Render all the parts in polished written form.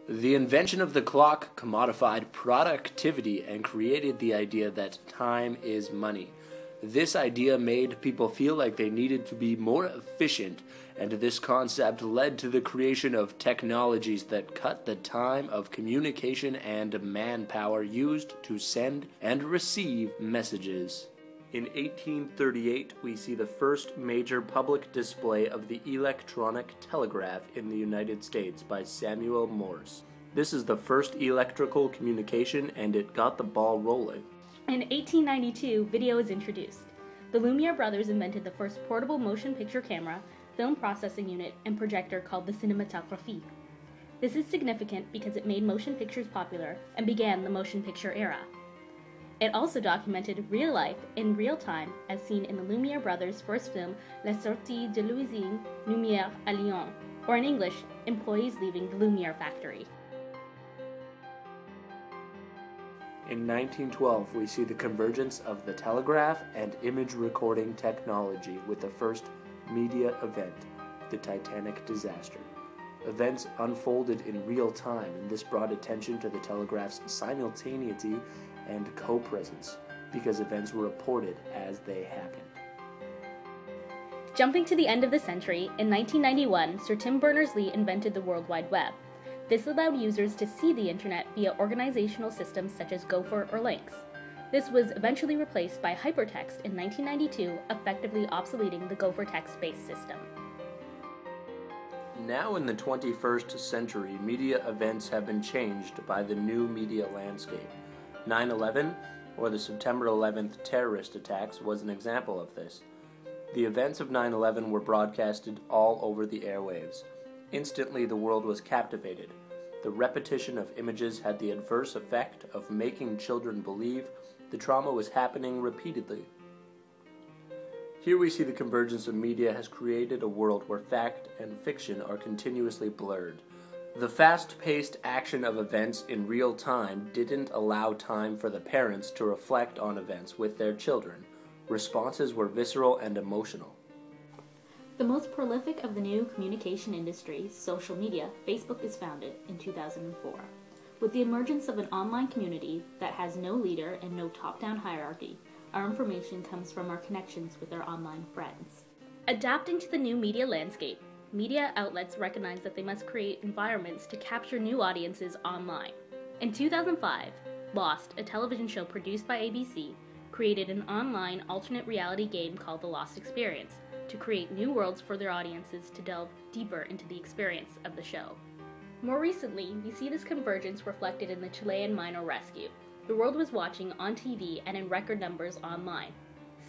The invention of the clock commodified productivity and created the idea that time is money. This idea made people feel like they needed to be more efficient, and this concept led to the creation of technologies that cut the time of communication and manpower used to send and receive messages. In 1838, we see the first major public display of the electronic telegraph in the United States by Samuel Morse. This is the first electrical communication, and it got the ball rolling. In 1892, video was introduced. The Lumiere brothers invented the first portable motion picture camera, film processing unit, and projector called the cinématographie. This is significant because it made motion pictures popular and began the motion picture era. It also documented real life in real time, as seen in the Lumiere brothers' first film, La Sortie de l'usine Lumière à Lyon, or in English, Employees Leaving the Lumiere Factory. In 1912, we see the convergence of the telegraph and image recording technology with the first media event, the Titanic disaster. Events unfolded in real time, and this brought attention to the telegraph's simultaneity and co-presence, because events were reported as they happened. Jumping to the end of the century, in 1991, Sir Tim Berners-Lee invented the World Wide Web. This allowed users to see the internet via organizational systems such as Gopher or Lynx. This was eventually replaced by hypertext in 1992, effectively obsoleting the Gopher text-based system. Now in the 21st century, media events have been changed by the new media landscape. 9/11, or the September 11th terrorist attacks, was an example of this. The events of 9/11 were broadcasted all over the airwaves. Instantly, the world was captivated. The repetition of images had the adverse effect of making children believe the trauma was happening repeatedly. Here we see the convergence of media has created a world where fact and fiction are continuously blurred. The fast-paced action of events in real time didn't allow time for the parents to reflect on events with their children. Responses were visceral and emotional. The most prolific of the new communication industries, social media, Facebook is founded in 2004. With the emergence of an online community that has no leader and no top-down hierarchy, our information comes from our connections with our online friends. Adapting to the new media landscape, media outlets recognize that they must create environments to capture new audiences online. In 2005, Lost, a television show produced by ABC, created an online alternate reality game called The Lost Experience to create new worlds for their audiences to delve deeper into the experience of the show. More recently, we see this convergence reflected in the Chilean minor rescue. The world was watching on TV and in record numbers online.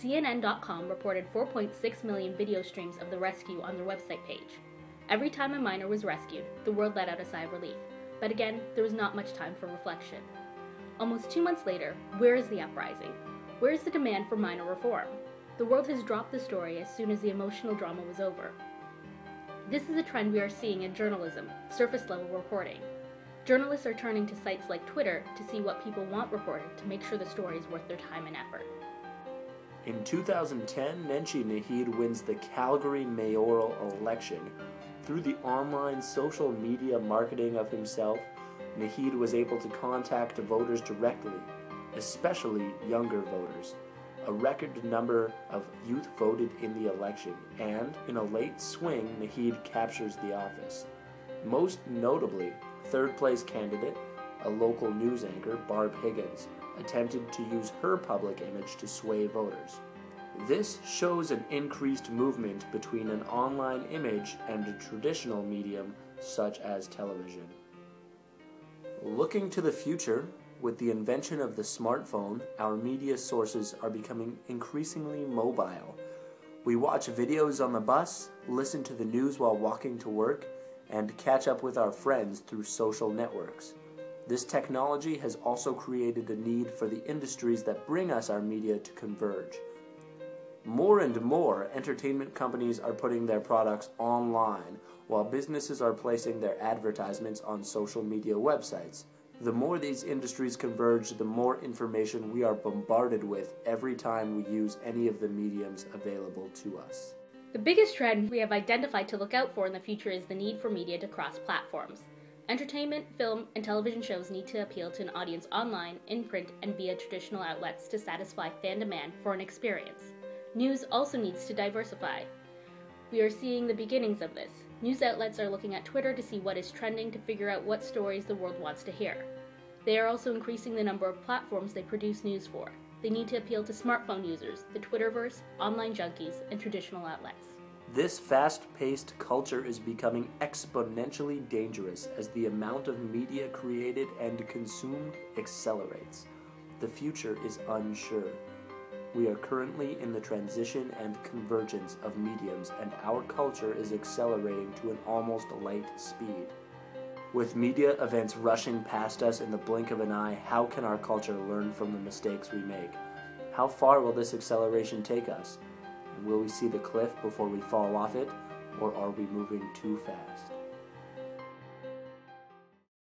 CNN.com reported 4.6 million video streams of the rescue on their website page. Every time a minor was rescued, the world let out a sigh of relief. But again, there was not much time for reflection. Almost 2 months later, where is the uprising? Where is the demand for minor reform? The world has dropped the story as soon as the emotional drama was over. This is a trend we are seeing in journalism, surface-level reporting. Journalists are turning to sites like Twitter to see what people want reported to make sure the story is worth their time and effort. In 2010, Nenshi Nahid wins the Calgary mayoral election. Through the online social media marketing of himself, Nahid was able to contact voters directly, especially younger voters. A record number of youth voted in the election, and in a late swing, Nahid captures the office. Most notably, third-place candidate, a local news anchor, Barb Higgins, attempted to use her public image to sway voters. This shows an increased movement between an online image and a traditional medium such as television. Looking to the future, with the invention of the smartphone, our media sources are becoming increasingly mobile. We watch videos on the bus, listen to the news while walking to work, and catch up with our friends through social networks. This technology has also created a need for the industries that bring us our media to converge. More and more entertainment companies are putting their products online, while businesses are placing their advertisements on social media websites. The more these industries converge, the more information we are bombarded with every time we use any of the mediums available to us. The biggest trend we have identified to look out for in the future is the need for media to cross platforms. Entertainment, film, and television shows need to appeal to an audience online, in print, and via traditional outlets to satisfy fan demand for an experience. News also needs to diversify. We are seeing the beginnings of this. News outlets are looking at Twitter to see what is trending to figure out what stories the world wants to hear. They are also increasing the number of platforms they produce news for. They need to appeal to smartphone users, the Twitterverse, online junkies, and traditional outlets. This fast-paced culture is becoming exponentially dangerous as the amount of media created and consumed accelerates. The future is unsure. We are currently in the transition and convergence of mediums, and our culture is accelerating to an almost light speed. With media events rushing past us in the blink of an eye, how can our culture learn from the mistakes we make? How far will this acceleration take us? And will we see the cliff before we fall off it, or are we moving too fast?